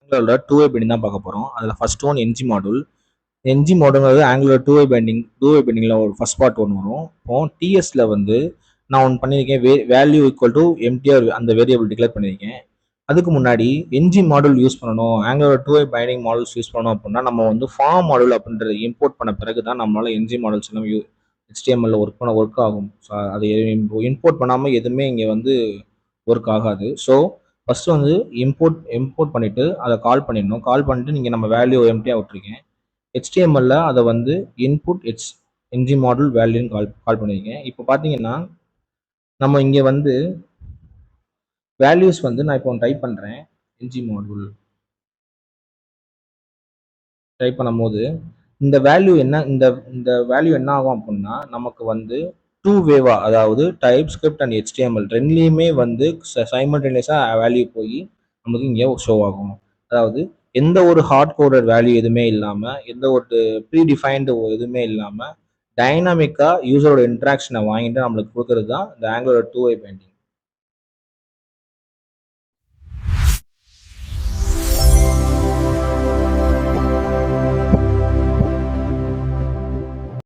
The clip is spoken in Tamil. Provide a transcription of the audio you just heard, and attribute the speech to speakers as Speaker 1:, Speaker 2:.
Speaker 1: ஆங்குலரோட 2way binding தான் பார்க்க போகிறோம். அதில் first one NG model. NG மாடல்ங்கிறது ஆங்குலர் 2way bindingல ஒரு ஃபர்ஸ்ட் பார்ட் ஒன்று வரும். இப்போ TSல வந்து நான் ஒன்று பண்ணியிருக்கேன், வேல்யூ ஈக்குவல் டு எம்டிஆர் அந்த வேரியபிள் டிக்ளேர் பண்ணியிருக்கேன். அதுக்கு முன்னாடி NG மாடல் யூஸ் பண்ணணும், angular 2way binding models use பண்ணணும் அப்படின்னா நம்ம வந்து ஃபார்ம் மாடல் அப்படின்றத இம்போர்ட் பண்ண பிறகு தான் நம்மளால NG மாடல்ஸ் எல்லாம் HTML ஒர்க் ஆகும். ஸோ அதை இம்போர்ட் பண்ணாமல் எதுவுமே இங்கே வந்து ஒர்க் ஆகாது. ஸோ ஃபர்ஸ்ட் வந்து இம்போர்ட் பண்ணிட்டு அதை கால் பண்ணிடணும். கால் பண்ணிட்டு நீங்கள் நம்ம வேல்யூ எம்டியாக விட்டுருக்கேன். HTML அதை வந்து இன்புட் NG மாடல் வேல்யூன்னு கால் பண்ணியிருக்கேன். இப்போ பார்த்தீங்கன்னா நம்ம இங்கே வந்து வேல்யூஸ் வந்து நான் இப்போ டைப் பண்ணுறேன். NG மாடல் டைப் பண்ணும்போது இந்த வேல்யூ என்ன இந்த வேல்யூ என்ன ஆகும் அப்படின்னா நமக்கு வந்து டூ வேவா, அதாவது டைப் ஸ்கிரிப்ட் அண்ட் HTML ரெண்டுலேயுமே வந்து சைமல்டேனியஸாக வேல்யூ போய் நமக்கு இங்கே ஷோ ஆகும். அதாவது எந்த ஒரு ஹார்ட் கோடட் வேல்யூ எதுவுமே இல்லாமல், எந்த ஒரு ப்ரீ டிஃபைன்டு எதுவுமே இல்லாமல் டைனாமிக்காக யூசரோட இன்ட்ராக்ஷனை வாங்கிட்டு நம்மளுக்கு கொடுக்கறது தான் இந்த ஆங்குலர் 2way binding.